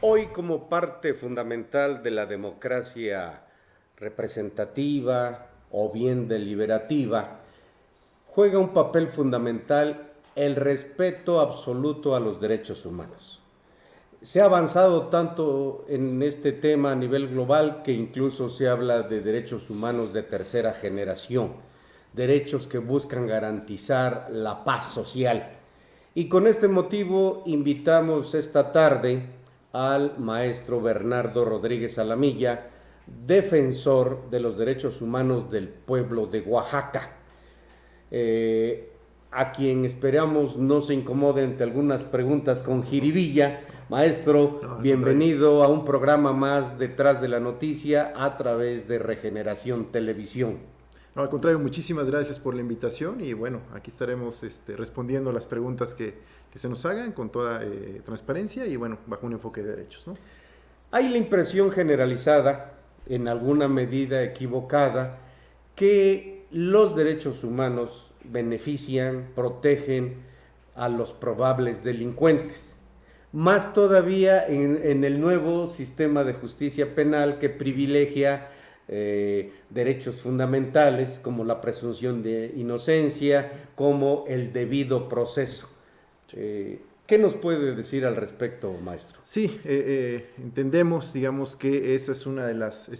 Hoy, como parte fundamental de la democracia representativa o bien deliberativa, juega un papel fundamental el respeto absoluto a los derechos humanos. Se ha avanzado tanto en este tema a nivel global que incluso se habla de derechos humanos de tercera generación, derechos que buscan garantizar la paz social. Y con este motivo invitamos esta tarde al maestro Bernardo Rodríguez Alamilla, defensor de los derechos humanos del pueblo de Oaxaca, a quien esperamos no se incomode ante algunas preguntas con jiribilla. Maestro, No, al contrario. bienvenido a un programa más detrás de la noticia a través de Regeneración Televisión. No, al contrario, muchísimas gracias por la invitación y bueno, aquí estaremos respondiendo las preguntas que se nos hagan con toda transparencia y bueno, bajo un enfoque de derechos, ¿no? Hay la impresión generalizada, en alguna medida equivocada, que los derechos humanos benefician, protegen a los probables delincuentes. Más todavía en el nuevo sistema de justicia penal que privilegia derechos fundamentales como la presunción de inocencia, como el debido proceso. ¿Qué nos puede decir al respecto, maestro? Sí, entendemos, digamos, que esa es una de las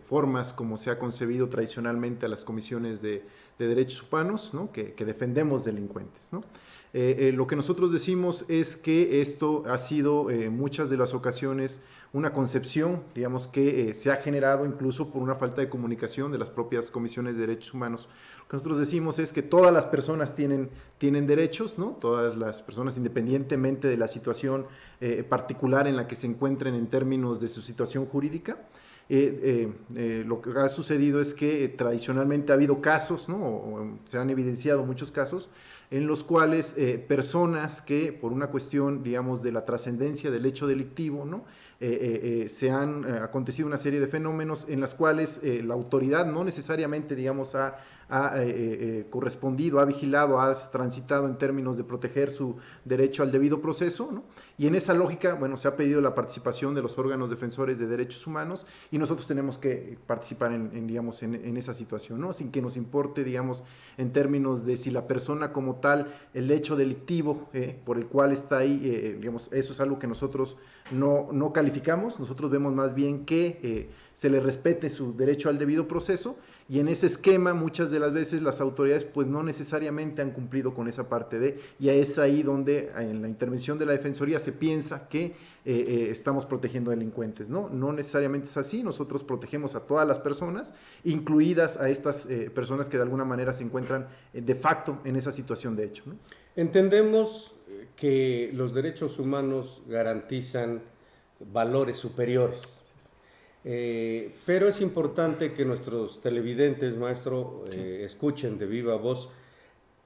formas como se ha concebido tradicionalmente a las comisiones de derechos humanos, ¿no? que defendemos delincuentes, ¿no? Lo que nosotros decimos es que esto ha sido muchas de las ocasiones una concepción, digamos, que se ha generado incluso por una falta de comunicación de las propias comisiones de derechos humanos. Lo que nosotros decimos es que todas las personas tienen derechos, ¿no? Todas las personas, independientemente de la situación particular en la que se encuentren en términos de su situación jurídica. Lo que ha sucedido es que tradicionalmente ha habido casos, ¿no? o se han evidenciado muchos casos en los cuales personas que por una cuestión, digamos, de la trascendencia del hecho delictivo, ¿no? Se han acontecido una serie de fenómenos en las cuales la autoridad no necesariamente, digamos, ha correspondido, ha vigilado, ha transitado en términos de proteger su derecho al debido proceso, ¿no? Y en esa lógica, bueno, se ha pedido la participación de los órganos defensores de derechos humanos y nosotros tenemos que participar digamos, en esa situación, ¿no? Sin que nos importe, digamos, en términos de si la persona como tal, el hecho delictivo por el cual está ahí, digamos, eso es algo que nosotros no calificamos, nosotros vemos más bien que se le respete su derecho al debido proceso y en ese esquema muchas de las veces las autoridades pues no necesariamente han cumplido con esa parte y es ahí donde en la intervención de la Defensoría se piensa que estamos protegiendo delincuentes, ¿no? No necesariamente es así, nosotros protegemos a todas las personas, incluidas a estas personas que de alguna manera se encuentran de facto en esa situación de hecho, ¿no? Entendemos que los derechos humanos garantizan valores superiores. Pero es importante que nuestros televidentes, maestro, escuchen de viva voz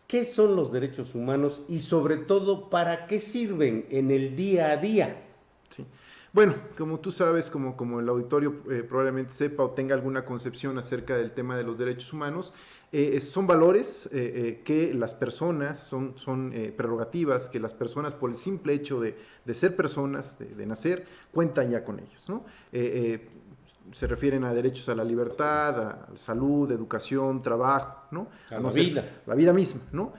qué son los derechos humanos y sobre todo para qué sirven en el día a día. Sí. Bueno, como tú sabes, como el auditorio probablemente sepa o tenga alguna concepción acerca del tema de los derechos humanos, son valores que las personas, son prerrogativas que las personas por el simple hecho de ser personas, de nacer, cuentan ya con ellos, ¿no? Se refieren a derechos a la libertad, a salud, educación, trabajo, ¿no? A la vida. La vida misma, ¿no?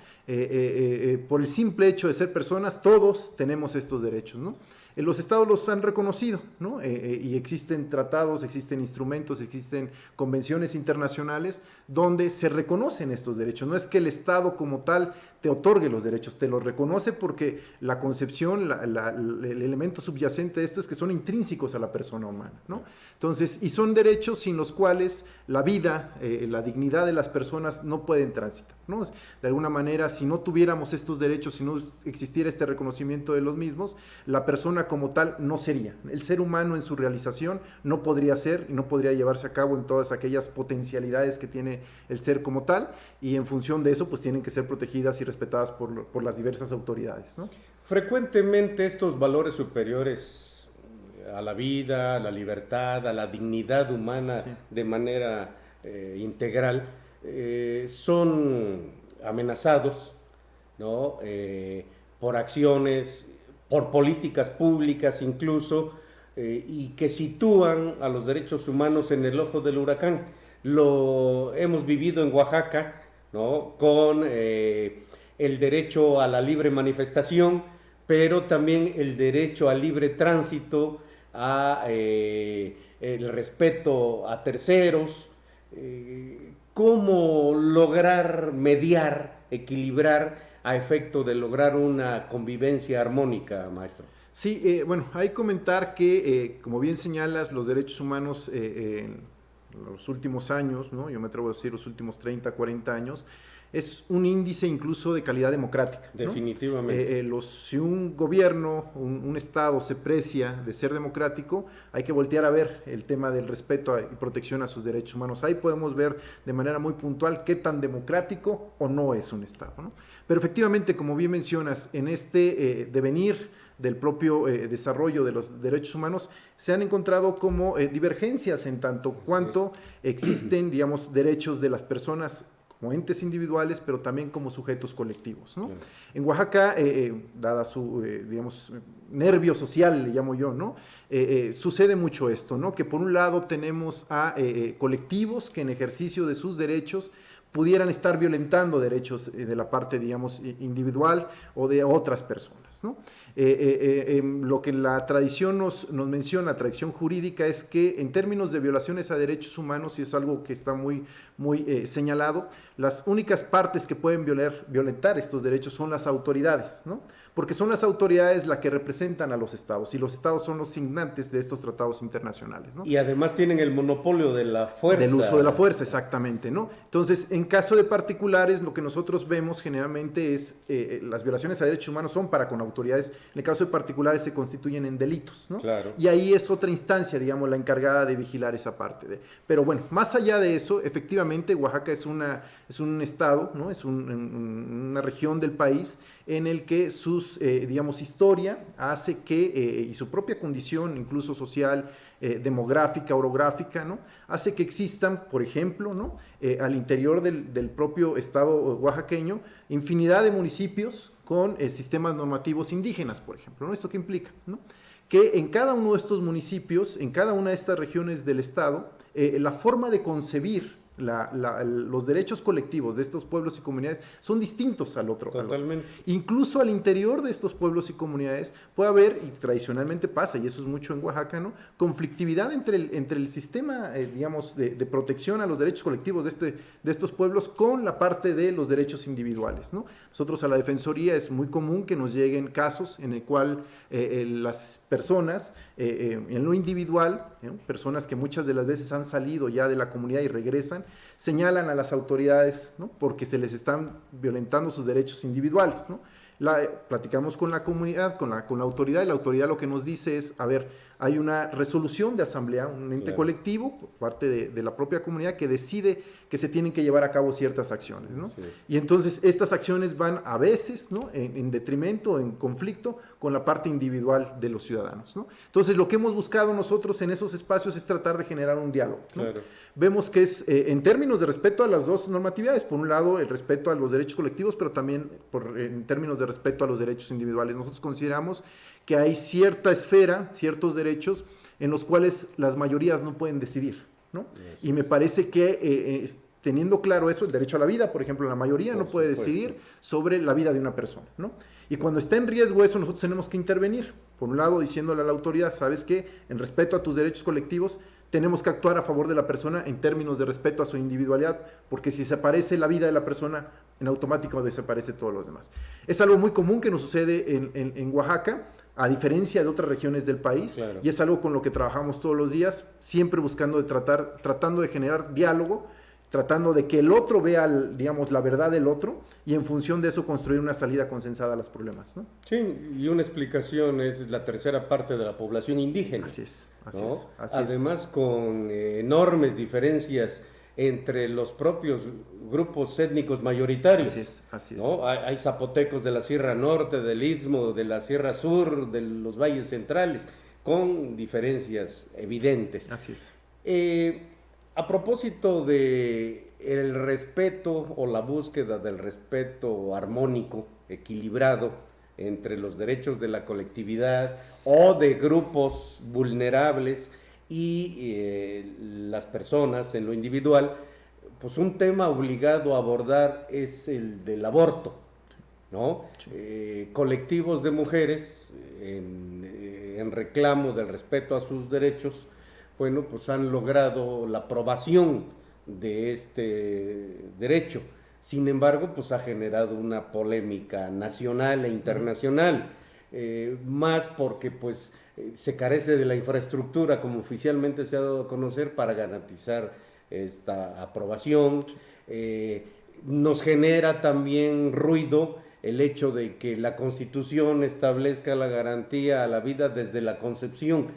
Por el simple hecho de ser personas, todos tenemos estos derechos, ¿no? Los estados los han reconocido, ¿no? Y existen tratados, existen instrumentos, existen convenciones internacionales donde se reconocen estos derechos. No es que el estado como tal te otorgue los derechos, te los reconoce porque la concepción, el elemento subyacente de esto es que son intrínsecos a la persona humana, ¿no? Entonces, y son derechos sin los cuales la vida, la dignidad de las personas no pueden transitar, ¿no? De alguna manera, si no tuviéramos estos derechos, si no existiera este reconocimiento de los mismos, la persona como tal no sería. El ser humano en su realización no podría ser y no podría llevarse a cabo en todas aquellas potencialidades que tiene el ser como tal y en función de eso pues tienen que ser protegidas y respetadas por las diversas autoridades, ¿no? Frecuentemente estos valores superiores a la vida, a la libertad, a la dignidad humana sí, de manera integral, son amenazados, ¿no? Por acciones, por políticas públicas incluso, y que sitúan a los derechos humanos en el ojo del huracán. Lo hemos vivido en Oaxaca, ¿no? Con el derecho a la libre manifestación, pero también el derecho al libre tránsito, a el respeto a terceros, cómo lograr mediar, equilibrar a efecto de lograr una convivencia armónica, maestro. Sí, bueno, hay que comentar que, como bien señalas, los derechos humanos en los últimos años, ¿no? Yo me atrevo a decir los últimos 30, 40 años, es un índice incluso de calidad democrática, ¿no? Definitivamente. Si un gobierno, un Estado se precia de ser democrático, hay que voltear a ver el tema del respeto y protección a sus derechos humanos. Ahí podemos ver de manera muy puntual qué tan democrático o no es un Estado, ¿no? Pero efectivamente, como bien mencionas, en este devenir del propio desarrollo de los derechos humanos, se han encontrado como divergencias en tanto cuanto existen, digamos, derechos de las personas como entes individuales, pero también como sujetos colectivos, ¿no? Claro. En Oaxaca, dada su, digamos, nervio social, le llamo yo, ¿no? Sucede mucho esto, ¿no? Que por un lado tenemos a colectivos que en ejercicio de sus derechos pudieran estar violentando derechos de la parte, digamos, individual o de otras personas, ¿no? Lo que la tradición nos menciona, la tradición jurídica, es que en términos de violaciones a derechos humanos, y es algo que está muy señalado, las únicas partes que pueden violentar estos derechos son las autoridades, ¿no? Porque son las autoridades las que representan a los estados, y los estados son los signantes de estos tratados internacionales, ¿no? Y además tienen el monopolio de la fuerza. Del uso de la fuerza, exactamente, ¿no? Entonces, en caso de particulares, lo que nosotros vemos generalmente es las violaciones a derechos humanos son para con autoridades, en el caso de particulares se constituyen en delitos, ¿no? Claro. Y ahí es otra instancia, digamos, la encargada de vigilar esa parte. Pero bueno, más allá de eso, efectivamente, Oaxaca es un estado, ¿no? Es una región del país en el que digamos, historia hace que, y su propia condición, incluso social, demográfica, orográfica, ¿no? Hace que existan, por ejemplo, ¿no? Al interior del propio estado oaxaqueño, infinidad de municipios con sistemas normativos indígenas, por ejemplo, ¿no? ¿Esto qué implica? ¿No? Que en cada uno de estos municipios, en cada una de estas regiones del estado, la forma de concebir los derechos colectivos de estos pueblos y comunidades son distintos al otro. Totalmente. Incluso al interior de estos pueblos y comunidades puede haber, y tradicionalmente pasa, y eso es mucho en Oaxaca, ¿no? Conflictividad entre el sistema, digamos, de protección a los derechos colectivos de estos pueblos con la parte de los derechos individuales, ¿no? Nosotros a la Defensoría es muy común que nos lleguen casos en el cual las personas, en lo individual, personas que muchas de las veces han salido ya de la comunidad y regresan, señalan a las autoridades, ¿no? Porque se les están violentando sus derechos individuales, ¿no? Platicamos con la comunidad, con la autoridad, y la autoridad lo que nos dice es, a ver, hay una resolución de asamblea, un ente claro. colectivo, por parte de la propia comunidad, que decide que se tienen que llevar a cabo ciertas acciones, ¿no? Y entonces estas acciones van a veces, ¿no? en detrimento, en conflicto con la parte individual de los ciudadanos, ¿no? Entonces lo que hemos buscado nosotros en esos espacios es tratar de generar un diálogo, ¿no? Claro. Vemos que es en términos de respeto a las dos normatividades, por un lado el respeto a los derechos colectivos, pero también en términos de respeto a los derechos individuales. Nosotros consideramos que hay cierta esfera, ciertos derechos en los cuales las mayorías no pueden decidir, ¿no? Y me parece que teniendo claro eso, el derecho a la vida, por ejemplo, la mayoría no puede decidir sobre la vida de una persona, ¿no? Y cuando está en riesgo eso, nosotros tenemos que intervenir, por un lado diciéndole a la autoridad, ¿sabes qué? En respeto a tus derechos colectivos, tenemos que actuar a favor de la persona en términos de respeto a su individualidad, porque si desaparece la vida de la persona, en automático desaparece todos los demás. Es algo muy común que nos sucede en Oaxaca, a diferencia de otras regiones del país, claro. Y es algo con lo que trabajamos todos los días, siempre buscando tratando de generar diálogo, tratando de que el otro vea, digamos, la verdad del otro, y en función de eso construir una salida consensada a los problemas, ¿no? Sí, y una explicación es la tercera parte de la población indígena. Así es, ¿no? Además, con enormes diferencias entre los propios grupos étnicos mayoritarios. Así es. ¿no? Hay zapotecos de la Sierra Norte, del Istmo, de la Sierra Sur, de los valles centrales, con diferencias evidentes. Así es. A propósito de el respeto o la búsqueda del respeto armónico, equilibrado, entre los derechos de la colectividad o de grupos vulnerables y las personas en lo individual, pues un tema obligado a abordar es el del aborto, ¿no? Sí. Colectivos de mujeres en reclamo del respeto a sus derechos, bueno, pues han logrado la aprobación de este derecho. Sin embargo, pues ha generado una polémica nacional e internacional, más porque pues se carece de la infraestructura, como oficialmente se ha dado a conocer, para garantizar esta aprobación. Nos genera también ruido el hecho de que la Constitución establezca la garantía a la vida desde la concepción.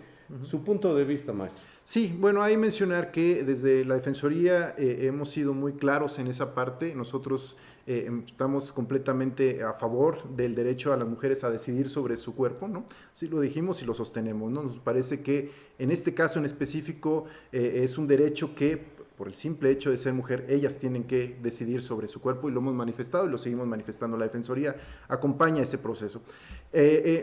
Su punto de vista, maestro. Sí, bueno, hay mencionar que desde la Defensoría hemos sido muy claros en esa parte. Nosotros estamos completamente a favor del derecho a las mujeres a decidir sobre su cuerpo, ¿no? Sí lo dijimos y lo sostenemos, ¿no? Nos parece que en este caso en específico es un derecho que, por el simple hecho de ser mujer, ellas tienen que decidir sobre su cuerpo, y lo hemos manifestado y lo seguimos manifestando. La Defensoría acompaña ese proceso.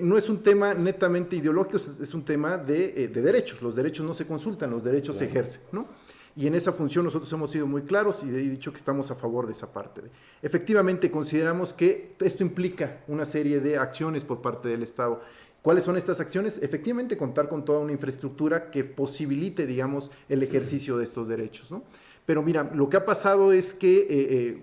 No es un tema netamente ideológico, es un tema de derechos. Los derechos no se consultan, los derechos se ejercen, ¿no? Y en esa función nosotros hemos sido muy claros y he dicho que estamos a favor de esa parte. Efectivamente, consideramos que esto implica una serie de acciones por parte del Estado. ¿Cuáles son estas acciones? Efectivamente, contar con toda una infraestructura que posibilite, digamos, el ejercicio de estos derechos, ¿no? Pero mira, lo que ha pasado es que,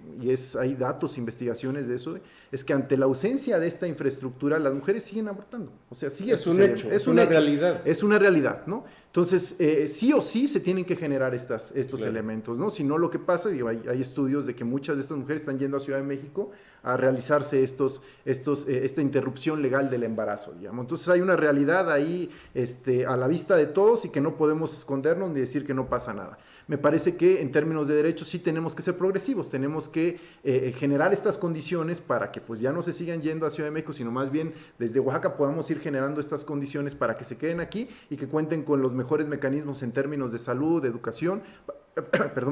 hay datos, investigaciones de eso, es que ante la ausencia de esta infraestructura, las mujeres siguen abortando. O sea, sigue es un hecho, es una realidad. Es una realidad, ¿no? Entonces, sí o sí se tienen que generar estos claro. elementos, ¿no? Si no, lo que pasa, digo, hay estudios de que muchas de estas mujeres están yendo a Ciudad de México a realizarse esta interrupción legal del embarazo, digamos. Entonces hay una realidad ahí a la vista de todos y que no podemos escondernos ni decir que no pasa nada. Me parece que en términos de derechos sí tenemos que ser progresivos, tenemos que generar estas condiciones para que pues ya no se sigan yendo a Ciudad de México, sino más bien desde Oaxaca podamos ir generando estas condiciones para que se queden aquí y que cuenten con los mejores mecanismos en términos de salud, de educación,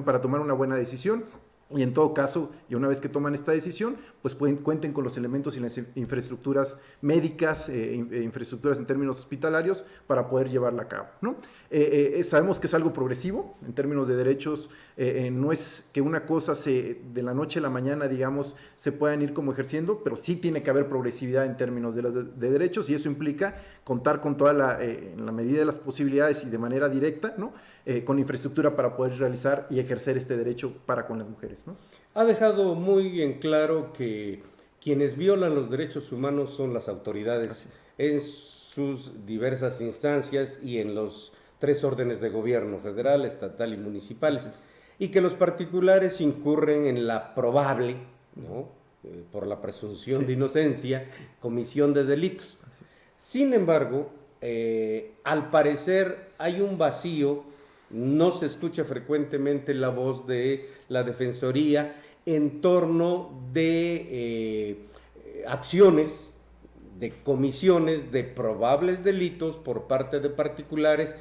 para tomar una buena decisión. Y en todo caso, y una vez que toman esta decisión, pues cuenten con los elementos y las infraestructuras médicas, infraestructuras en términos hospitalarios para poder llevarla a cabo, ¿no? Sabemos que es algo progresivo en términos de derechos, no es que una cosa de la noche a la mañana, digamos, se puedan ir como ejerciendo, pero sí tiene que haber progresividad en términos de derechos, y eso implica contar con toda en la medida de las posibilidades y de manera directa, ¿no? Con infraestructura para poder realizar y ejercer este derecho para con las mujeres, ¿no? Ha dejado muy en claro que quienes violan los derechos humanos son las autoridades en sus diversas instancias y en los 3 órdenes de gobierno: federal, estatal y municipales, y que los particulares incurren en la probable, ¿no? Por la presunción de inocencia, comisión de delitos. Sin embargo, al parecer hay un vacío. No se escucha frecuentemente la voz de la Defensoría en torno de acciones, de comisiones de probables delitos por parte de particulares,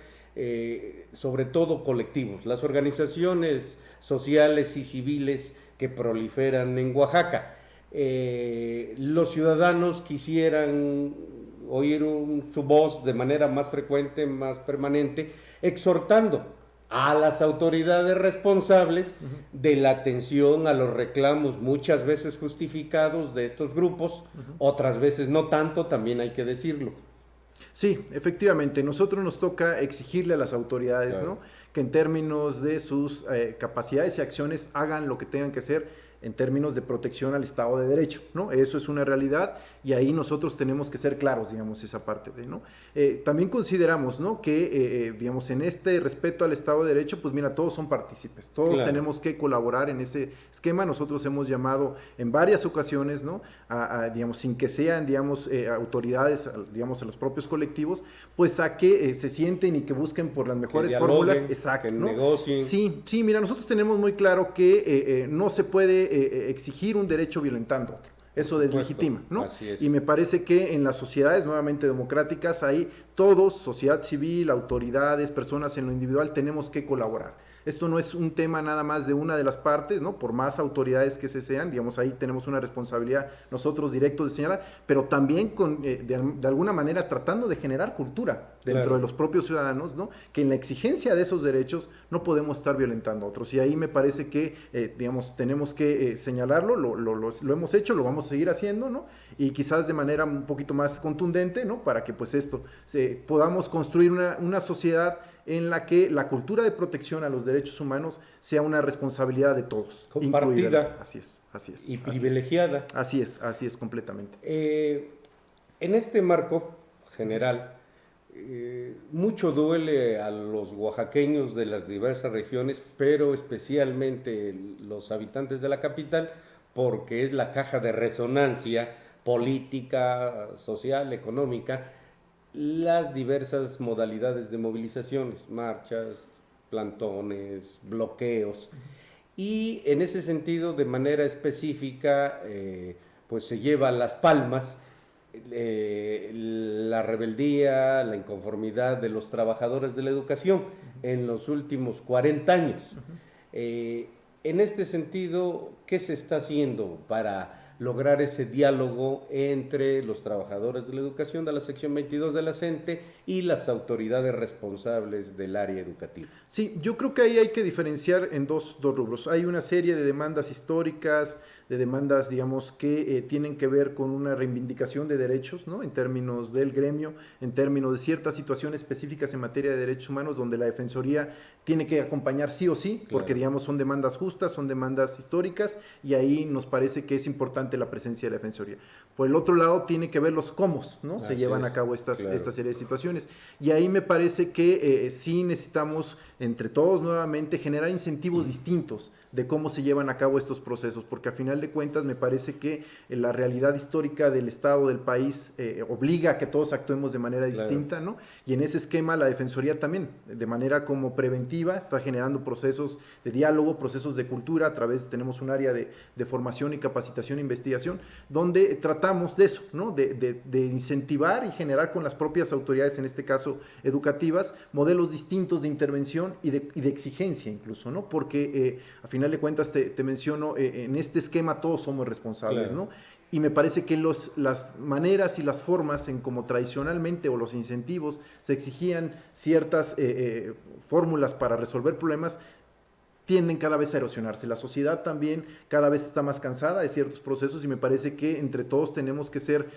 sobre todo colectivos, las organizaciones sociales y civiles que proliferan en Oaxaca. Los ciudadanos quisieran oír su voz de manera más frecuente, más permanente, exhortando a las autoridades responsables de la atención a los reclamos muchas veces justificados de estos grupos, otras veces no tanto, también hay que decirlo. Sí, efectivamente, nosotros nos toca exigirle a las autoridades, claro, ¿no?, que en términos de sus capacidades y acciones hagan lo que tengan que hacer en términos de protección al Estado de Derecho, ¿no? Eso es una realidad y ahí nosotros tenemos que ser claros, digamos, esa parte ¿no? También consideramos, ¿no?, que, digamos, en este respeto al Estado de Derecho, pues mira, todos son partícipes, todos claro, tenemos que colaborar en ese esquema. Nosotros hemos llamado en varias ocasiones, ¿no?, digamos, sin que sean, digamos, autoridades, digamos, a los propios colectivos, pues a que se sienten y que busquen por las mejores fórmulas, exacto, ¿no? Negocien. Sí, mira, nosotros tenemos muy claro que no se puede exigir un derecho violentando otro. eso deslegitima, ¿no? Así es. Y me parece que en las sociedades nuevamente democráticas, ahí todos, sociedad civil, autoridades, personas en lo individual, tenemos que colaborar. Esto no es un tema nada más de una de las partes, ¿no? Por más autoridades que se sean, digamos, ahí tenemos una responsabilidad nosotros directos de señalar, pero también de alguna manera tratando de generar cultura dentro de los propios ciudadanos, ¿no? Que en la exigencia de esos derechos no podemos estar violentando a otros. Y ahí me parece que, digamos, tenemos que señalarlo, lo hemos hecho, lo vamos a seguir haciendo, ¿no? Y quizás de manera un poquito más contundente, ¿no? Para que pues podamos construir una sociedad en la que la cultura de protección a los derechos humanos sea una responsabilidad de todos. Compartida. Así es. Y privilegiada. Así es completamente. En este marco general, mucho duele a los oaxaqueños de las diversas regiones, pero especialmente los habitantes de la capital, porque es la caja de resonancia política, social, económica, las diversas modalidades de movilizaciones, marchas, plantones, bloqueos. Y en ese sentido, de manera específica, pues se lleva las palmas la rebeldía, la inconformidad de los trabajadores de la educación en los últimos 40 años. En este sentido, ¿qué se está haciendo para lograr ese diálogo entre los trabajadores de la educación de la sección 22 de la CENTE y las autoridades responsables del área educativa? Sí, yo creo que ahí hay que diferenciar en dos rubros. Hay una serie de demandas históricas, de demandas, digamos, que tienen que ver con una reivindicación de derechos, ¿no? En términos del gremio, en términos de ciertas situaciones específicas en materia de derechos humanos, donde la Defensoría tiene que acompañar sí o sí, claro, porque, digamos, son demandas justas, son demandas históricas, y ahí nos parece que es importante la presencia de la Defensoría. Por el otro lado, tiene que ver los cómo, ¿no? Se llevan a cabo esta serie de situaciones. Y ahí me parece que sí necesitamos, entre todos nuevamente, generar incentivos distintos de cómo se llevan a cabo estos procesos, porque a final de cuentas me parece que la realidad histórica del Estado, del país, obliga a que todos actuemos de manera distinta, ¿no? Y en ese esquema la Defensoría también, de manera como preventiva, está generando procesos de diálogo, procesos de cultura, tenemos un área de formación y capacitación e investigación, donde tratamos de eso, ¿no? De incentivar y generar con las propias autoridades, en este caso educativas, modelos distintos de intervención y de exigencia incluso, ¿no? Porque a final de cuentas te menciono, en este esquema todos somos responsables, claro, ¿no? Y me parece que las maneras y las formas en como tradicionalmente o los incentivos se exigían ciertas fórmulas para resolver problemas tienden cada vez a erosionarse. La sociedad también cada vez está más cansada de ciertos procesos y me parece que entre todos tenemos que ser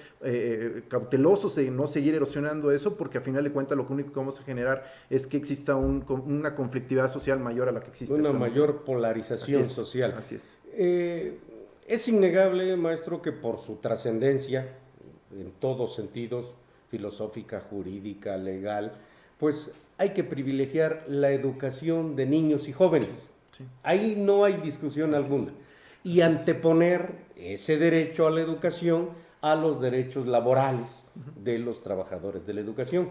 cautelosos de no seguir erosionando eso, porque a final de cuentas lo único que vamos a generar es que exista una conflictividad social mayor a la que existe. Una mayor polarización social. Así es. Es innegable, maestro, que por su trascendencia, en todos sentidos, filosófica, jurídica, legal, pues hay que privilegiar la educación de niños y jóvenes. Sí. Ahí no hay discusión alguna. Y anteponer ese derecho a la educación a los derechos laborales de los trabajadores de la educación.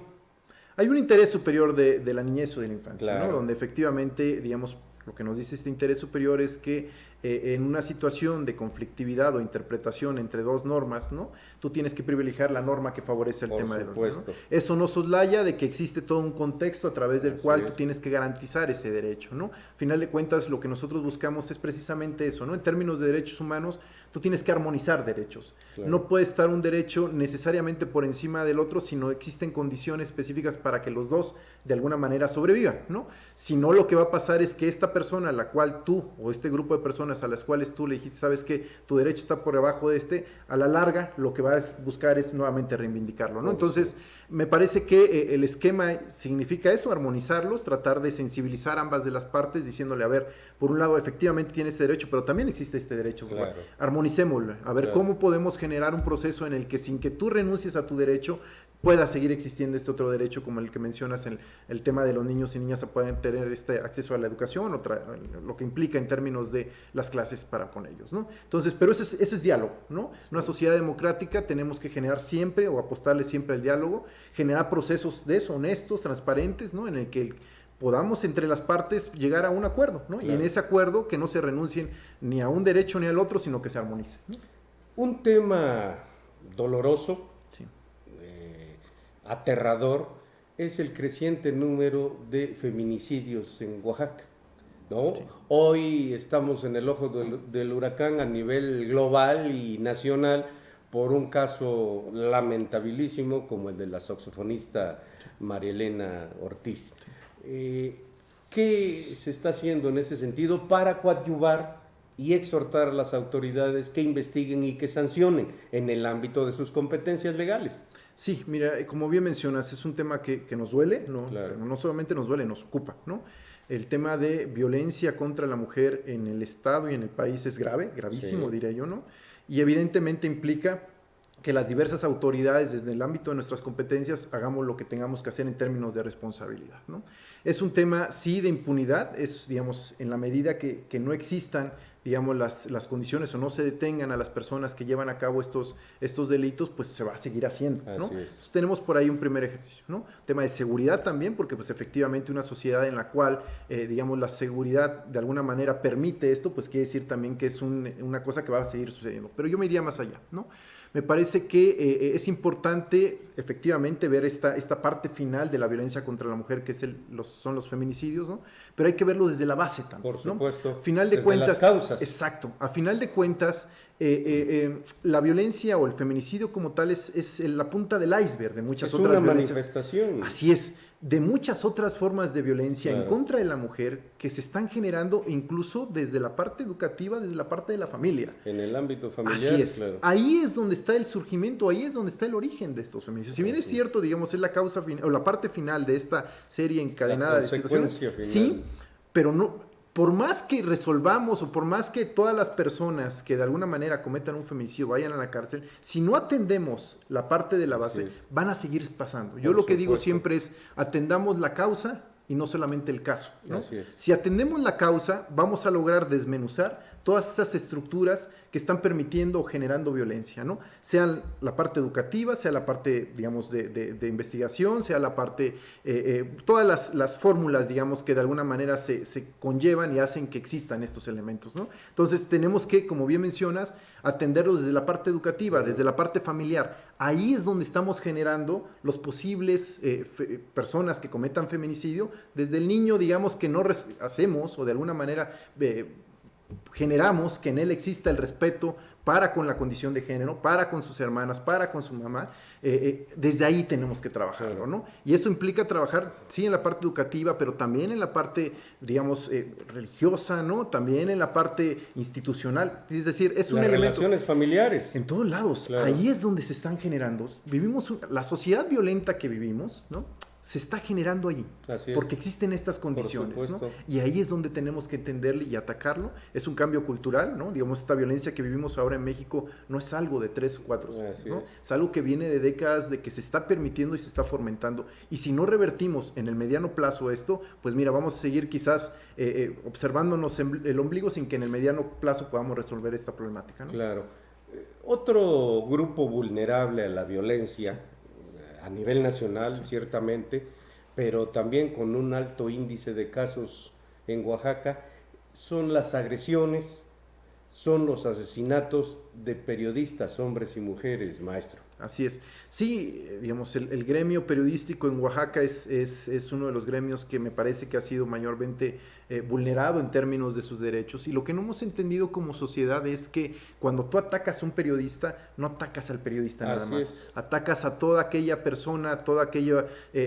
Hay un interés superior de la niñez o de la infancia, claro, ¿no? Donde efectivamente, digamos, lo que nos dice este interés superior es que en una situación de conflictividad o interpretación entre dos normas, ¿no? Tú tienes que privilegiar la norma que favorece el tema de los niños, ¿no? Eso no soslaya de que existe todo un contexto a través del cual tú tienes que garantizar ese derecho, ¿no? Al final de cuentas, lo que nosotros buscamos es precisamente eso, ¿no? En términos de derechos humanos, tú tienes que armonizar derechos. Claro. No puede estar un derecho necesariamente por encima del otro, sino existen condiciones específicas para que los dos de alguna manera sobrevivan, ¿no? Si no, lo que va a pasar es que esta persona a la cual tú, o este grupo de personas a las cuales tú le dijiste, sabes que tu derecho está por debajo de a la larga lo que vas a buscar es nuevamente reivindicarlo, ¿no? Entonces, me parece que el esquema significa eso, armonizarlos, tratar de sensibilizar ambas de las partes, diciéndole, a ver, por un lado, efectivamente tiene este derecho, pero también existe este derecho, claro, armonicémoslo, a ver, claro, cómo podemos generar un proceso en el que sin que tú renuncies a tu derecho, pueda seguir existiendo este otro derecho como el que mencionas, el tema de los niños y niñas a pueden tener este acceso a la educación, lo que implica en términos de las clases con ellos, ¿no? Entonces, pero eso es diálogo, ¿no? Una sociedad democrática tenemos que generar siempre o apostarle siempre al diálogo, generar procesos de eso, honestos, transparentes, ¿no? En el que podamos entre las partes llegar a un acuerdo, ¿no? Claro. Y en ese acuerdo que no se renuncien ni a un derecho ni al otro, sino que se armonicen, ¿no? Un tema doloroso, Sí. aterrador, es el creciente número de feminicidios en Oaxaca, ¿no? Sí. Hoy estamos en el ojo del huracán a nivel global y nacional por un caso lamentabilísimo como el de la saxofonista María Elena Ortiz. ¿Qué se está haciendo en ese sentido para coadyuvar y exhortar a las autoridades que investiguen y que sancionen en el ámbito de sus competencias legales? Sí, mira, como bien mencionas, es un tema que nos duele, ¿no? Claro. No solamente nos duele, nos ocupa, ¿no? El tema de violencia contra la mujer en el Estado y en el país es grave, gravísimo, Sí. diría yo, ¿no? Y evidentemente implica que las diversas autoridades desde el ámbito de nuestras competencias hagamos lo que tengamos que hacer en términos de responsabilidad, ¿no? Es un tema, sí, de impunidad, es, digamos, en la medida que no existan, digamos, las condiciones o no se detengan a las personas que llevan a cabo estos delitos, pues se va a seguir haciendo, ¿no? Así es. Entonces, tenemos por ahí un primer ejercicio, ¿no? Tema de seguridad también, porque pues efectivamente una sociedad en la cual, digamos, la seguridad de alguna manera permite esto, pues quiere decir también que es una cosa que va a seguir sucediendo. Pero yo me iría más allá, ¿no? Me parece que es importante efectivamente ver esta parte final de la violencia contra la mujer, que son los feminicidios, ¿no? Pero hay que verlo desde la base también, Por supuesto. ¿no? Final de Desde cuentas, las causas. exacto. A final de cuentas, la violencia o el feminicidio como tal es la punta del iceberg de muchas Es otras una violencias. manifestación. Así es, de muchas otras formas de violencia en Claro. contra de la mujer que se están generando incluso desde la parte educativa, desde la parte de la familia. En el ámbito familiar, Así es. claro. Ahí es donde está el surgimiento, ahí es donde está el origen de estos feminicidios. Si bien es Así cierto, digamos, es la causa o la parte final de esta serie encadenada de situaciones, consecuencia final. sí, pero no, por más que resolvamos o por más que todas las personas que de alguna manera cometan un feminicidio vayan a la cárcel, si no atendemos la parte de la Así base, es. van a seguir pasando. Yo Por lo que digo supuesto. siempre es, atendamos la causa y no solamente el caso, ¿no? Así es. Si atendemos la causa, vamos a lograr desmenuzar todas estas estructuras que están permitiendo o generando violencia, ¿no? Sea la parte educativa, sea la parte, digamos, de investigación, sea la parte, todas las fórmulas, digamos, que de alguna manera se conllevan y hacen que existan estos elementos, ¿no? Entonces tenemos que, como bien mencionas, atenderlos desde la parte educativa, desde la parte familiar. Ahí es donde estamos generando los posibles personas que cometan feminicidio, desde el niño, digamos, que no hacemos o de alguna manera generamos que en él exista el respeto para con la condición de género, para con sus hermanas, para con su mamá. Desde ahí tenemos que trabajarlo, ¿no? Y eso implica trabajar, sí, en la parte educativa, pero también en la parte, digamos, religiosa, ¿no? También en la parte institucional. Es decir, es un Las elemento... relaciones familiares. En todos lados. Claro. Ahí es donde se están generando. La sociedad violenta que vivimos, ¿no? Se está generando allí. Así es. Porque existen estas condiciones, ¿no? supuesto. Y ahí es donde tenemos que entenderle y atacarlo. Es un cambio cultural, ¿no? Digamos, esta violencia que vivimos ahora en México no es algo de 3 o 4 años, Así ¿no? es. Es algo que viene de décadas, de que se está permitiendo y se está fomentando. Y si no revertimos en el mediano plazo esto, pues mira, vamos a seguir quizás observándonos el ombligo sin que en el mediano plazo podamos resolver esta problemática, ¿no? Claro. Otro grupo vulnerable a la violencia, a nivel nacional, ciertamente, pero también con un alto índice de casos en Oaxaca, son las agresiones, son los asesinatos de periodistas, hombres y mujeres, maestro. Así es. Sí, digamos, el gremio periodístico en Oaxaca es uno de los gremios que me parece que ha sido mayormente vulnerado en términos de sus derechos. Y lo que no hemos entendido como sociedad es que cuando tú atacas a un periodista, no atacas al periodista nada Así más. es. Atacas a toda aquella persona, toda aquella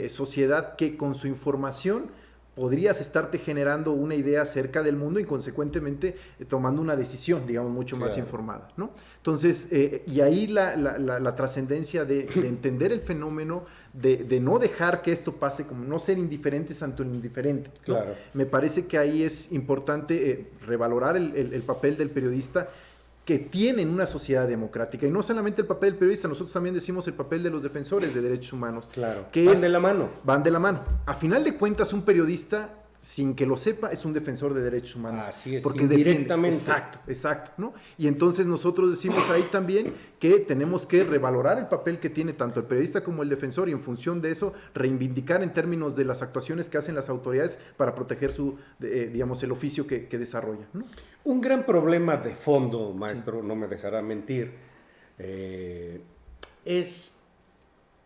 sociedad que con su información podrías estarte generando una idea acerca del mundo y consecuentemente tomando una decisión, digamos, mucho más Claro. informada, ¿no? Entonces, y ahí la trascendencia de entender el fenómeno, de no dejar que esto pase, como no ser indiferentes ante lo indiferente, ¿no? Claro. Me parece que ahí es importante revalorar el papel del periodista que tiene en una sociedad democrática. Y no solamente el papel del periodista, nosotros también decimos el papel de los defensores de derechos humanos. Claro. Que Van de la mano. Van de la mano. A final de cuentas, un periodista, sin que lo sepa, es un defensor de derechos humanos. Así es, porque indirectamente. Exacto, exacto, ¿no? Y entonces nosotros decimos ahí también que tenemos que revalorar el papel que tiene tanto el periodista como el defensor y en función de eso reivindicar en términos de las actuaciones que hacen las autoridades para proteger digamos, el oficio que desarrollan, ¿no? Un gran problema de fondo, maestro, no me dejará mentir, eh, es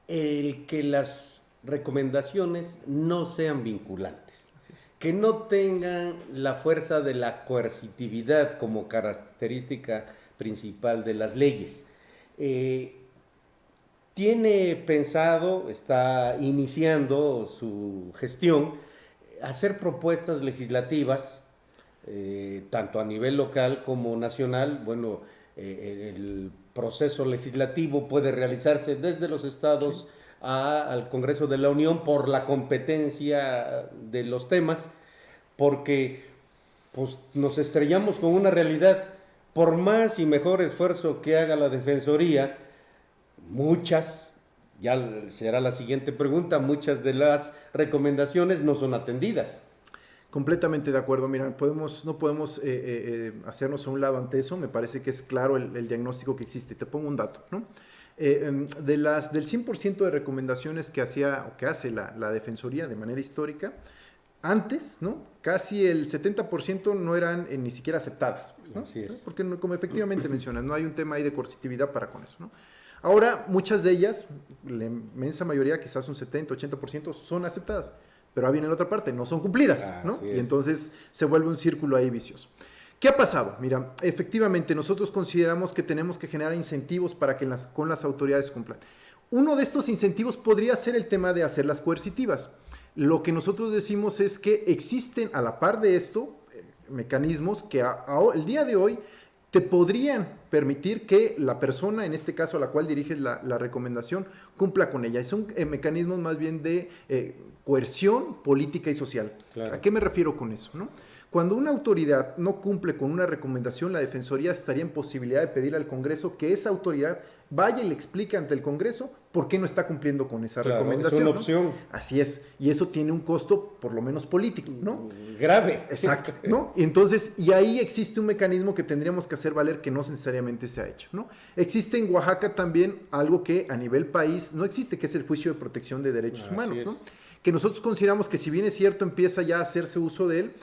el que las recomendaciones no sean vinculantes, que no tengan la fuerza de la coercitividad como característica principal de las leyes. Tiene pensado, está iniciando su gestión, hacer propuestas legislativas, tanto a nivel local como nacional. Bueno, el proceso legislativo puede realizarse desde los estados al Congreso de la Unión por la competencia de los temas, porque pues, nos estrellamos con una realidad. Por más y mejor esfuerzo que haga la Defensoría, muchas, ya será la siguiente pregunta, muchas de las recomendaciones no son atendidas. Completamente de acuerdo. Mira, no podemos hacernos a un lado ante eso. Me parece que es claro el diagnóstico que existe. Te pongo un dato, ¿no? Del 100% de recomendaciones que hacía o que hace la Defensoría de manera histórica, antes, ¿no? Casi el 70% no eran ni siquiera aceptadas, pues, ¿no? Así es. Porque como efectivamente mencionas, no hay un tema ahí de coercitividad para con eso, ¿no? Ahora, muchas de ellas, la inmensa mayoría, quizás un 70-80%, son aceptadas, pero ahí viene la otra parte, no son cumplidas, ¿no? Y entonces se vuelve un círculo ahí vicioso. ¿Qué ha pasado? Mira, efectivamente nosotros consideramos que tenemos que generar incentivos para que con las autoridades cumplan. Uno de estos incentivos podría ser el tema de hacerlas coercitivas. Lo que nosotros decimos es que existen a la par de esto mecanismos que el día de hoy te podrían permitir que la persona, en este caso a la cual diriges la recomendación, cumpla con ella. Y son mecanismos más bien de coerción política y social. Claro. ¿A qué me refiero con eso, no? Cuando una autoridad no cumple con una recomendación, la Defensoría estaría en posibilidad de pedir al Congreso que esa autoridad vaya y le explique ante el Congreso por qué no está cumpliendo con esa recomendación. Es una opción. ¿No? Así es. Y eso tiene un costo, por lo menos político, ¿no? Grave. Exacto, ¿no? Y entonces, y ahí existe un mecanismo que tendríamos que hacer valer que no necesariamente se ha hecho, ¿no? Existe en Oaxaca también algo que a nivel país no existe, que es el juicio de protección de derechos humanos, ¿no? Que nosotros consideramos que si bien es cierto empieza ya a hacerse uso de él,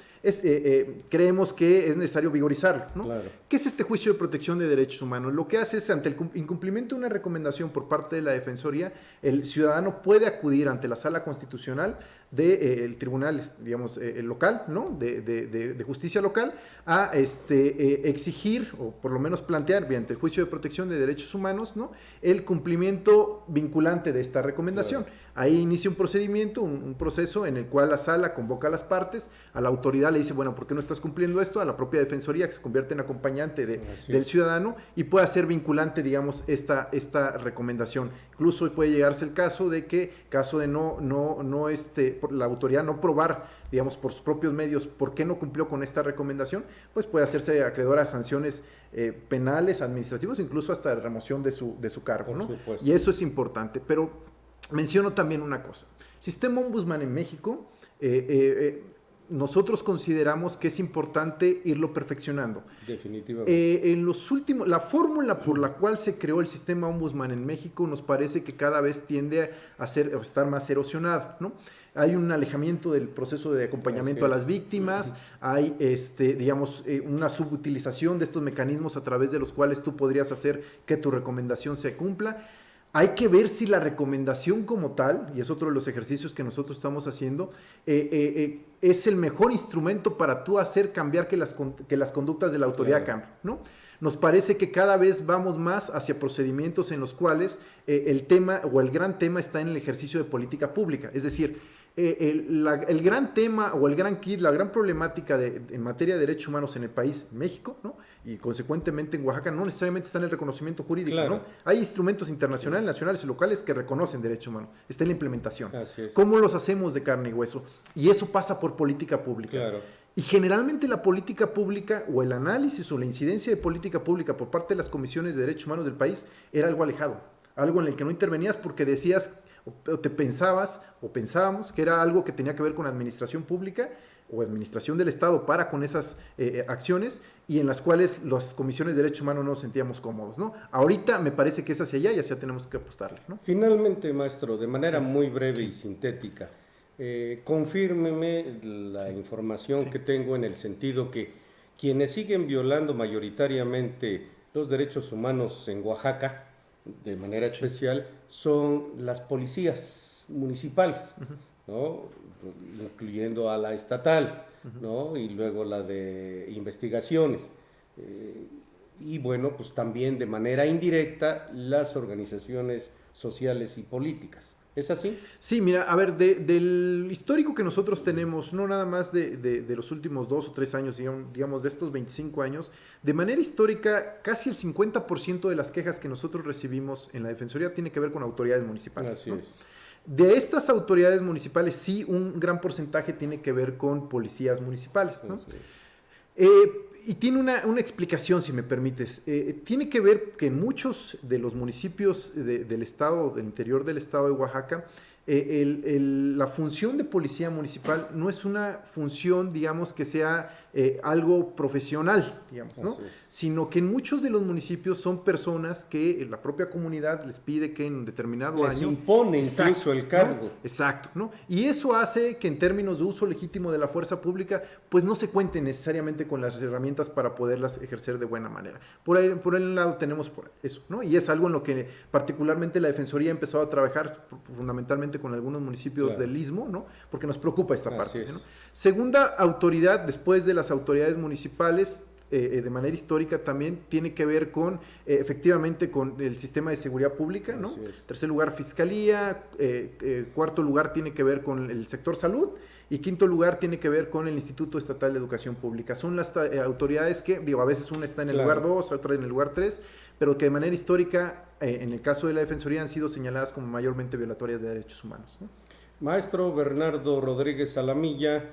creemos que es necesario vigorizarlo, ¿no? Claro. ¿Qué es este juicio de protección de derechos humanos? Lo que hace es, ante el incumplimiento de una recomendación por parte de la Defensoría, el ciudadano puede acudir ante la Sala Constitucional del tribunal, digamos, local, ¿no? De justicia local, a exigir, o por lo menos plantear, mediante el juicio de protección de derechos humanos, ¿no? El cumplimiento vinculante de esta recomendación. Claro. Ahí inicia un procedimiento, un proceso en el cual la sala convoca a las partes, a la autoridad le dice, bueno, ¿por qué no estás cumpliendo esto? A la propia Defensoría, que se convierte en acompañante del ciudadano y puede hacer vinculante, digamos, esta recomendación. Incluso puede llegarse el caso de que, caso de la autoridad no probar, digamos, por sus propios medios por qué no cumplió con esta recomendación, pues puede hacerse acreedora a sanciones penales, administrativas, incluso hasta remoción de su cargo, ¿no? Y eso es importante, pero menciono también una cosa. Sistema Ombudsman en México, nosotros consideramos que es importante irlo perfeccionando. Definitivamente. La fórmula por la cual se creó el sistema Ombudsman en México nos parece que cada vez tiende a estar más erosionada, ¿no? Hay un alejamiento del proceso de acompañamiento a las víctimas, hay una subutilización de estos mecanismos a través de los cuales tú podrías hacer que tu recomendación se cumpla. Hay que ver si la recomendación como tal, y es otro de los ejercicios que nosotros estamos haciendo, es el mejor instrumento para tú hacer cambiar que las conductas de la autoridad cambien, ¿no? Nos parece que cada vez vamos más hacia procedimientos en los cuales el tema o el gran tema está en el ejercicio de política pública. Es decir, el gran tema o el gran kit, la gran problemática en materia de derechos humanos en el país, México, ¿no? Y consecuentemente en Oaxaca, no necesariamente está en el reconocimiento jurídico, claro, ¿no? Hay instrumentos internacionales, nacionales y locales que reconocen derechos humanos. Está en la implementación. ¿Cómo los hacemos de carne y hueso? Y eso pasa por política pública. Claro. Y generalmente la política pública o el análisis o la incidencia de política pública por parte de las comisiones de derechos humanos del país era algo alejado, algo en el que no intervenías porque decías o te pensabas o pensábamos que era algo que tenía que ver con administración pública o administración del Estado para con esas acciones y en las cuales las comisiones de derechos humanos no nos sentíamos cómodos, ¿no? Ahorita me parece que es hacia allá y hacia tenemos que apostarle, ¿no? Finalmente, maestro, de manera muy breve y sintética, confírmeme la información que tengo en el sentido que quienes siguen violando mayoritariamente los derechos humanos en Oaxaca, de manera especial, son las policías municipales, ¿no? Incluyendo a la estatal, ¿no? Y luego la de investigaciones. Y bueno, pues también de manera indirecta las organizaciones sociales y políticas. ¿Es así? Sí, mira, a ver, del histórico que nosotros tenemos, no nada más de los últimos 2 o 3 años, digamos, de estos 25 años, de manera histórica, casi el 50% de las quejas que nosotros recibimos en la Defensoría tiene que ver con autoridades municipales. Así ¿no? es. De estas autoridades municipales, sí, un gran porcentaje tiene que ver con policías municipales, ¿no? Y tiene una explicación, si me permites. Tiene que ver que en muchos de los municipios del estado, del interior del estado de Oaxaca, la función de policía municipal no es una función, digamos, que sea algo profesional, digamos, ¿no? Sino que en muchos de los municipios son personas que la propia comunidad les pide que en determinado les año... impone incluso el cargo. ¿no? Exacto, ¿no? Y eso hace que en términos de uso legítimo de la fuerza pública, pues no se cuente necesariamente con las herramientas para poderlas ejercer de buena manera. Por el lado tenemos por eso, ¿no? Y es algo en lo que particularmente la Defensoría ha empezado a trabajar fundamentalmente con algunos municipios del Istmo, ¿no? Porque nos preocupa esta parte, ¿no? Segunda autoridad, después de las autoridades municipales, de manera histórica también tiene que ver con, efectivamente, con el sistema de seguridad pública, ¿no? Tercer lugar, fiscalía. Cuarto lugar tiene que ver con el sector salud. Y quinto lugar tiene que ver con el Instituto Estatal de Educación Pública. Son las autoridades que, digo, a veces una está en el lugar 2, otra en el lugar 3, pero que de manera histórica, en el caso de la Defensoría, han sido señaladas como mayormente violatorias de derechos humanos, ¿no? Maestro Bernardo Rodríguez Salamilla,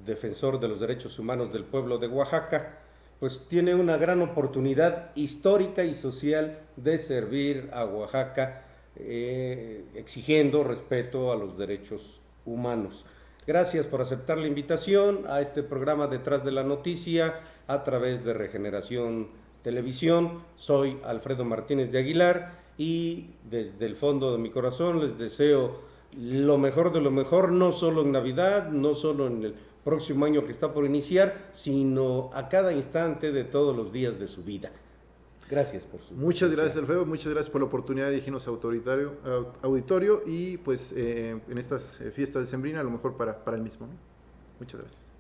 defensor de los derechos humanos del pueblo de Oaxaca, pues tiene una gran oportunidad histórica y social de servir a Oaxaca, exigiendo respeto a los derechos humanos. Gracias por aceptar la invitación a este programa Detrás de la Noticia a través de Regeneración Televisión. Soy Alfredo Martínez de Aguilar y desde el fondo de mi corazón les deseo lo mejor de lo mejor, no solo en Navidad, no solo en el próximo año que está por iniciar, sino a cada instante de todos los días de su vida. Gracias por su Muchas gracias, Alfredo, muchas gracias por la oportunidad de dirigirnos a auditorio y pues en estas fiestas de Sembrina a lo mejor para el mismo, ¿no? Muchas gracias.